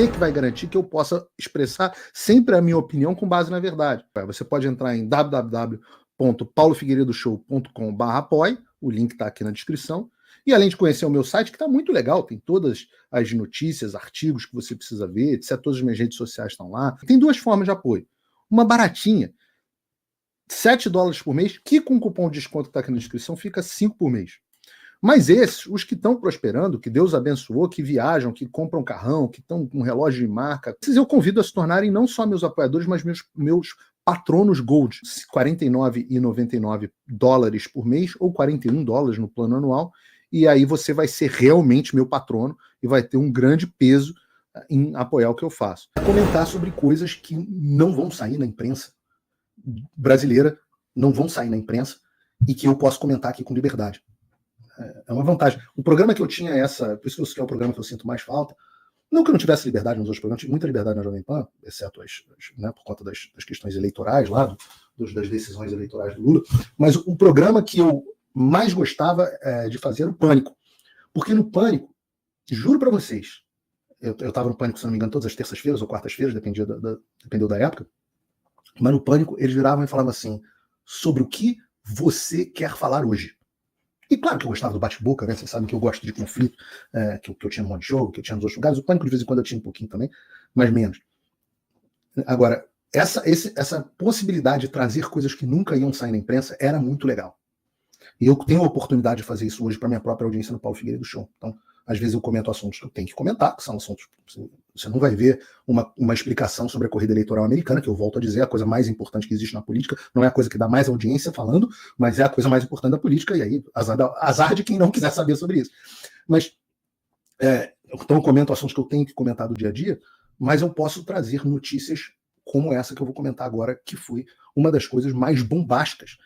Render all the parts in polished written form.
você que vai garantir que eu possa expressar sempre a minha opinião com base na verdade. Você pode entrar em www.paulofigueiredoshow.com/apoie, o link está aqui na descrição. E além de conhecer o meu site, que está muito legal, tem todas as notícias, artigos que você precisa ver, etc. Todas as minhas redes sociais estão lá. Tem duas formas de apoio. Uma baratinha, $7 por mês, que com o cupom de desconto que está aqui na descrição fica 5 por mês. Mas esses, os que estão prosperando, que Deus abençoou, que viajam, que compram carrão, que estão com relógio de marca, esses eu convido a se tornarem não só meus apoiadores, mas meus patronos Gold. $49,99 por mês ou $41 no plano anual. E aí você vai ser realmente meu patrono e vai ter um grande peso em apoiar o que eu faço. Comentar sobre coisas que não vão sair na imprensa brasileira, não vão sair na imprensa e que eu posso comentar aqui com liberdade. É uma vantagem. O programa que eu tinha por isso que é o programa que eu sinto mais falta, não que eu não tivesse liberdade nos outros programas, tive muita liberdade na Jovem Pan, exceto por conta das questões eleitorais lá, das decisões eleitorais do Lula, mas o programa que eu mais gostava de fazer era o Pânico. Porque no Pânico, juro para vocês, eu estava no Pânico, se não me engano, todas as terças-feiras ou quartas-feiras, dependeu da época, mas no Pânico eles viravam e falavam assim, sobre o que você quer falar hoje. E claro que eu gostava do bate-boca, né? Vocês sabem que eu gosto de conflito, que eu tinha no Monte Show, que eu tinha nos outros lugares. O Pânico de vez em quando eu tinha um pouquinho também, mas menos. Agora, essa possibilidade de trazer coisas que nunca iam sair na imprensa era muito legal. E eu tenho a oportunidade de fazer isso hoje para minha própria audiência no Paulo Figueiredo Show. Então, às vezes eu comento assuntos que eu tenho que comentar, que são assuntos... Você não vai ver uma explicação sobre a corrida eleitoral americana, que eu volto a dizer, a coisa mais importante que existe na política, não é a coisa que dá mais audiência falando, mas é a coisa mais importante da política, e aí azar de quem não quiser saber sobre isso. Mas, então eu comento assuntos que eu tenho que comentar do dia a dia, mas eu posso trazer notícias como essa que eu vou comentar agora, que foi uma das coisas mais bombásticas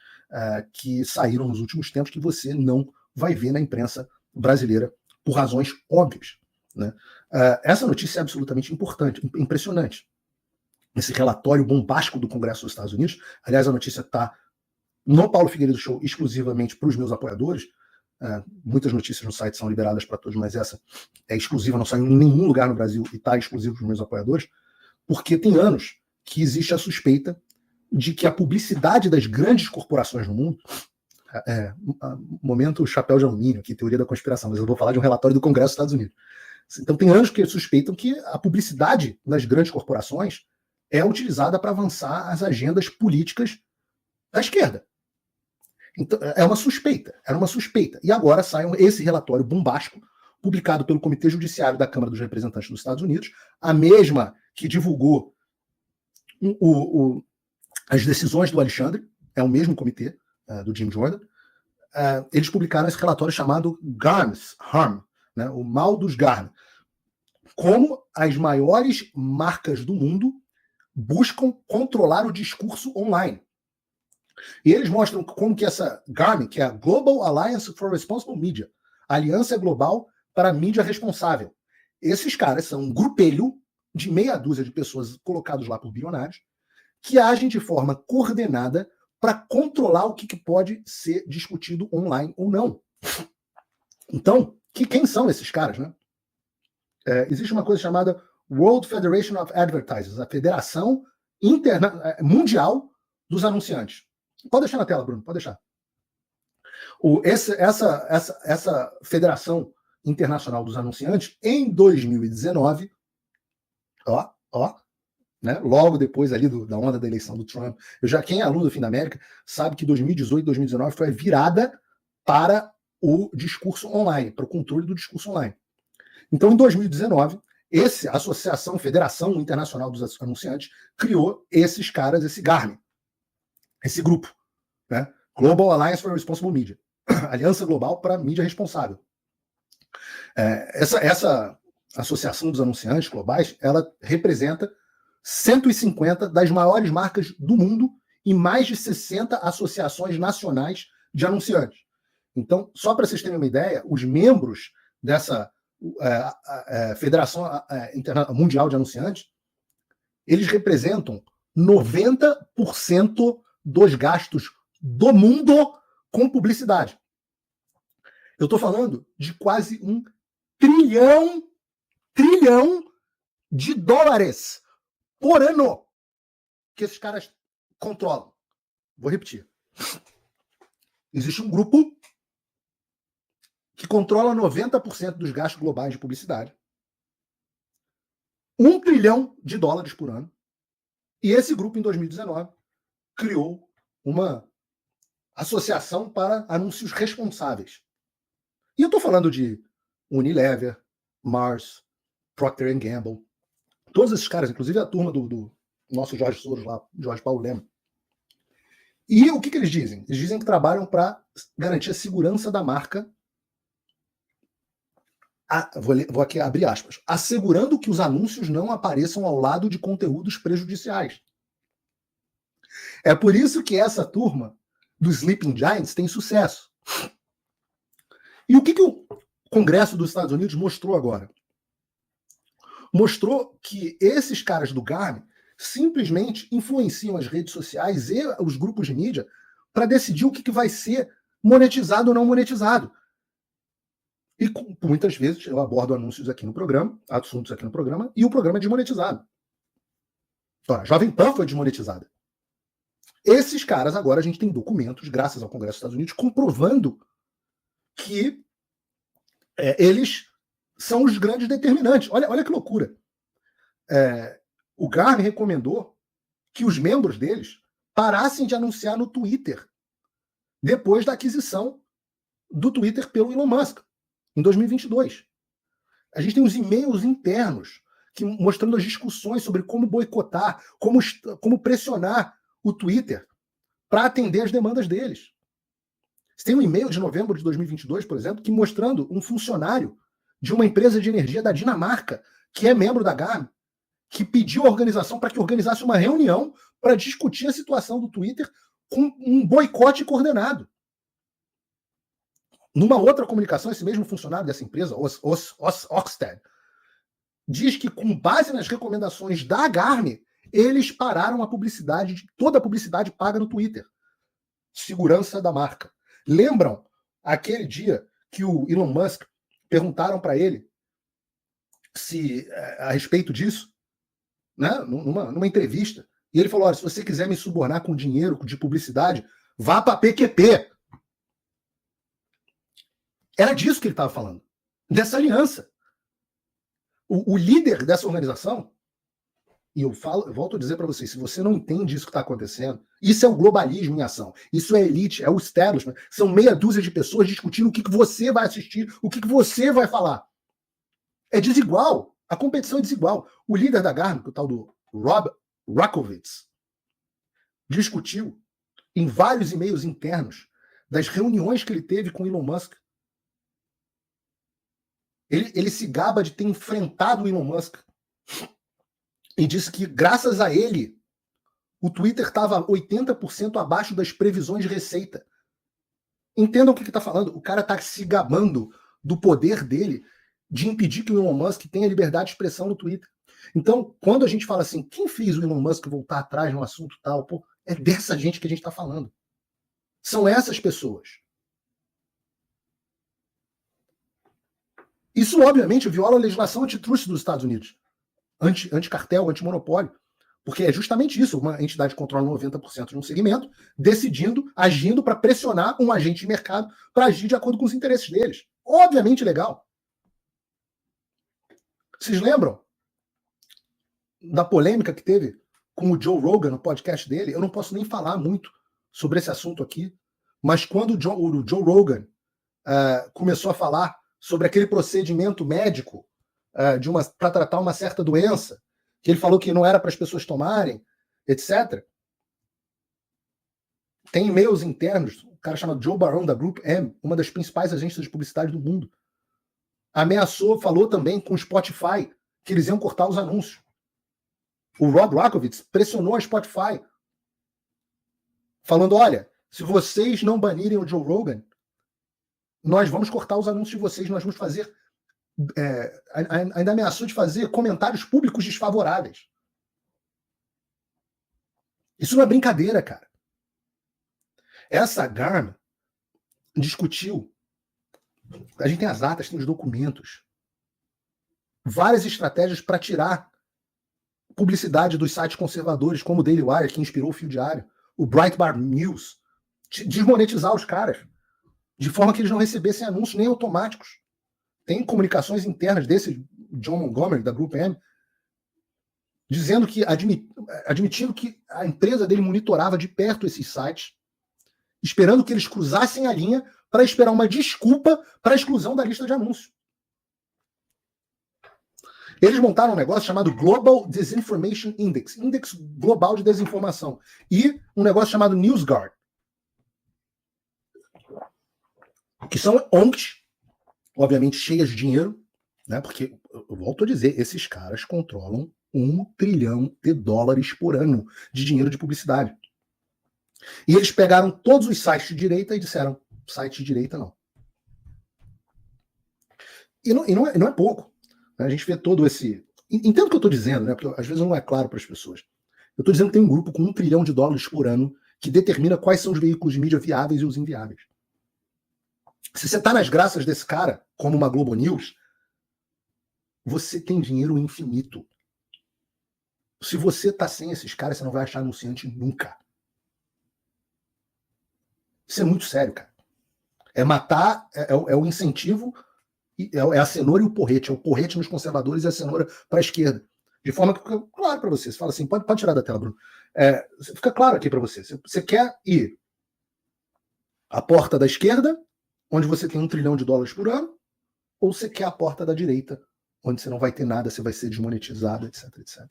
que saíram nos últimos tempos, que você não vai ver na imprensa brasileira por razões óbvias. Né? Essa notícia é absolutamente importante, impressionante. Esse relatório bombástico do Congresso dos Estados Unidos, aliás, a notícia está no Paulo Figueiredo Show exclusivamente para os meus apoiadores. Muitas notícias no site são liberadas para todos, mas essa é exclusiva, não saiu em nenhum lugar no Brasil e está exclusivo para os meus apoiadores, porque tem anos que existe a suspeita de que a publicidade das grandes corporações no mundo, momento chapéu de alumínio, aqui, teoria da conspiração, mas eu vou falar de um relatório do Congresso dos Estados Unidos. Então tem anos que suspeitam que a publicidade das grandes corporações é utilizada para avançar as agendas políticas da esquerda. Então, era uma suspeita. E agora sai esse relatório bombástico, publicado pelo Comitê Judiciário da Câmara dos Representantes dos Estados Unidos, a mesma que divulgou as decisões do Alexandre, é o mesmo comitê, do Jim Jordan. Eles publicaram esse relatório chamado Garm's Harm, né, o mal dos Garm. Como as maiores marcas do mundo buscam controlar o discurso online. E eles mostram como que essa Garmin, que é a Global Alliance for Responsible Media, a Aliança Global para a Mídia Responsável. Esses caras são um grupelho de meia dúzia de pessoas colocados lá por bilionários que agem de forma coordenada para controlar o que pode ser discutido online ou não. Então, quem são esses caras, né? Existe uma coisa chamada World Federation of Advertisers, a Federação Mundial dos Anunciantes. Pode deixar na tela, Bruno, pode deixar. Essa Federação Internacional dos Anunciantes, em 2019, né, logo depois ali da onda da eleição do Trump, quem é aluno do Fim da América sabe que 2018 e 2019 foi a virada para o discurso online, para o controle do discurso online. Então, em 2019, essa associação, Federação Internacional dos Anunciantes, criou esses caras, esse Garmin, esse grupo, né? Global Alliance for Responsible Media, Aliança Global para a Mídia Responsável. Essa associação dos anunciantes globais, ela representa 150 das maiores marcas do mundo e mais de 60 associações nacionais de anunciantes. Então, só para vocês terem uma ideia, os membros dessa Federação Mundial de Anunciantes, eles representam 90% dos gastos do mundo com publicidade. Eu estou falando de quase 1 trilhão de dólares por ano que esses caras controlam. Vou repetir. Existe um grupo que controla 90% dos gastos globais de publicidade. 1 trilhão de dólares por ano. E esse grupo, em 2019, criou uma associação para anúncios responsáveis. E eu estou falando de Unilever, Mars, Procter & Gamble, todos esses caras, inclusive a turma do nosso Jorge Soros lá, Jorge Paulo Lema. E o que eles dizem? Eles dizem que trabalham para garantir a segurança da marca. Vou aqui abrir aspas. Assegurando que os anúncios não apareçam ao lado de conteúdos prejudiciais. É por isso que essa turma dos Sleeping Giants tem sucesso. E o que o Congresso dos Estados Unidos mostrou agora? Mostrou que esses caras do Garmin simplesmente influenciam as redes sociais e os grupos de mídia para decidir o que vai ser monetizado ou não monetizado. E muitas vezes eu abordo anúncios aqui no programa, assuntos aqui no programa, e o programa é desmonetizado. Ora, a Jovem Pan foi desmonetizada. Esses caras, agora a gente tem documentos, graças ao Congresso dos Estados Unidos, comprovando que eles são os grandes determinantes. Olha que loucura. O Garmin recomendou que os membros deles parassem de anunciar no Twitter depois da aquisição do Twitter pelo Elon Musk, em 2022. A gente tem os e-mails internos mostrando as discussões sobre como boicotar, como pressionar o Twitter para atender as demandas deles. Você tem um e-mail de novembro de 2022, por exemplo, que mostrando um funcionário de uma empresa de energia da Dinamarca, que é membro da Garmin, que pediu à organização para que organizasse uma reunião para discutir a situação do Twitter com um boicote coordenado. Numa outra comunicação, esse mesmo funcionário dessa empresa, Orsted, diz que, com base nas recomendações da Garmin, eles pararam a publicidade, toda a publicidade paga no Twitter. Segurança da marca. Lembram aquele dia que o Elon Musk perguntaram para ele a respeito disso, né, numa entrevista, e ele falou: olha, se você quiser me subornar com dinheiro de publicidade, vá para a PQP. Era disso que ele estava falando, dessa aliança. O líder dessa organização, e eu volto a dizer para vocês, se você não entende isso que está acontecendo, isso é o globalismo em ação, isso é elite, é o establishment, são meia dúzia de pessoas discutindo o que você vai assistir, o que você vai falar. É desigual, a competição é desigual. O líder da Garmin, o tal do Rob Rakovitz, discutiu em vários e-mails internos das reuniões que ele teve com Elon Musk. Ele se gaba de ter enfrentado o Elon Musk e disse que, graças a ele, o Twitter estava 80% abaixo das previsões de receita. Entendam o que está falando. O cara está se gabando do poder dele de impedir que o Elon Musk tenha liberdade de expressão no Twitter. Então, quando a gente fala assim, quem fez o Elon Musk voltar atrás no assunto tal, é dessa gente que a gente está falando. São essas pessoas. Isso, obviamente, viola a legislação antitrust dos Estados Unidos. Anticartel, antimonopólio. Porque é justamente isso, uma entidade controla 90% de um segmento, agindo para pressionar um agente de mercado para agir de acordo com os interesses deles. Obviamente legal. Vocês lembram da polêmica que teve com o Joe Rogan no podcast dele? Eu não posso nem falar muito sobre esse assunto aqui, mas quando o Joe Rogan começou a falar sobre aquele procedimento médico para tratar uma certa doença, que ele falou que não era para as pessoas tomarem, etc. Tem e-mails internos, um cara chamado Joe Barone, da Group M, uma das principais agências de publicidade do mundo, falou também com o Spotify que eles iam cortar os anúncios. O Rob Rakovitz pressionou a Spotify, falando: olha, se vocês não banirem o Joe Rogan, nós vamos cortar os anúncios de vocês, nós vamos fazer... ainda ameaçou de fazer comentários públicos desfavoráveis. Isso não é brincadeira, cara. Essa Garmin discutiu, a gente tem as atas, tem os documentos, várias estratégias para tirar publicidade dos sites conservadores, como o Daily Wire, que inspirou o Fio Diário, o Breitbart News, desmonetizar os caras, de forma que eles não recebessem anúncios nem automáticos. Tem comunicações internas desse John Montgomery, da Group M, dizendo que, admitindo que a empresa dele monitorava de perto esses sites, esperando que eles cruzassem a linha para esperar uma desculpa para a exclusão da lista de anúncios. Eles montaram um negócio chamado Global Disinformation Index, Índice Global de Desinformação, e um negócio chamado NewsGuard, que são ONGs, obviamente cheias de dinheiro, né? Porque, eu volto a dizer, esses caras controlam $1 trilhão por ano de dinheiro de publicidade. E eles pegaram todos os sites de direita e disseram, site de direita não. E não é pouco. A gente vê todo esse... Entendo o que eu estou dizendo, né? Porque às vezes não é claro para as pessoas. Eu estou dizendo que tem um grupo com $1 trilhão por ano que determina quais são os veículos de mídia viáveis e os inviáveis. Se você está nas graças desse cara, como uma Globo News, você tem dinheiro infinito. Se você está sem esses caras, você não vai achar anunciante nunca. Isso é muito sério, cara. É matar, é o incentivo, é a cenoura e o porrete. É o porrete nos conservadores e a cenoura para a esquerda. De forma que fica claro para você. Você fala assim, pode tirar da tela, Bruno. Fica claro aqui para você. Você quer ir à porta da esquerda, onde você tem $1 trilhão por ano, ou você quer a porta da direita, onde você não vai ter nada, você vai ser desmonetizado, etc, etc.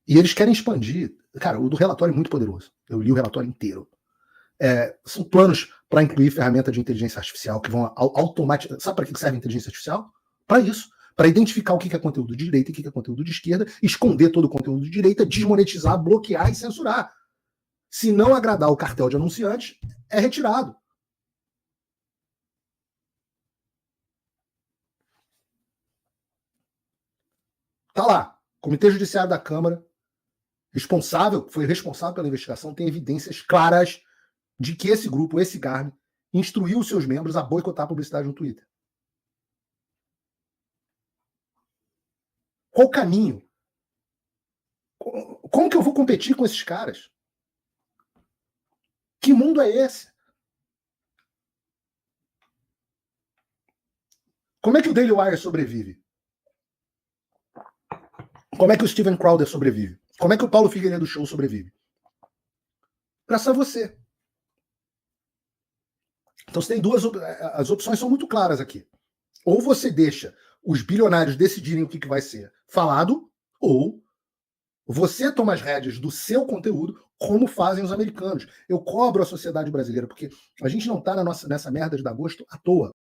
E eles querem expandir. Cara, o do relatório é muito poderoso. Eu li o relatório inteiro. São planos para incluir ferramenta de inteligência artificial que vão automatizar. Sabe para que serve a inteligência artificial? Para isso. Para identificar o que é conteúdo de direita e o que é conteúdo de esquerda, esconder todo o conteúdo de direita, desmonetizar, bloquear e censurar. Se não agradar o cartel de anunciantes, é retirado. Tá lá. Comitê Judiciário da Câmara, foi responsável pela investigação, tem evidências claras de que esse grupo, esse GARM, instruiu os seus membros a boicotar a publicidade no Twitter. Qual o caminho? Como que eu vou competir com esses caras? Que mundo é esse? Como é que o Daily Wire sobrevive? Como é que o Steven Crowder sobrevive? Como é que o Paulo Figueiredo Show sobrevive? Graças a você. Então você tem as opções são muito claras aqui. Ou você deixa os bilionários decidirem o que vai ser falado, ou você toma as rédeas do seu conteúdo, como fazem os americanos. Eu cobro a sociedade brasileira, porque a gente não está nessa merda de dar gosto à toa.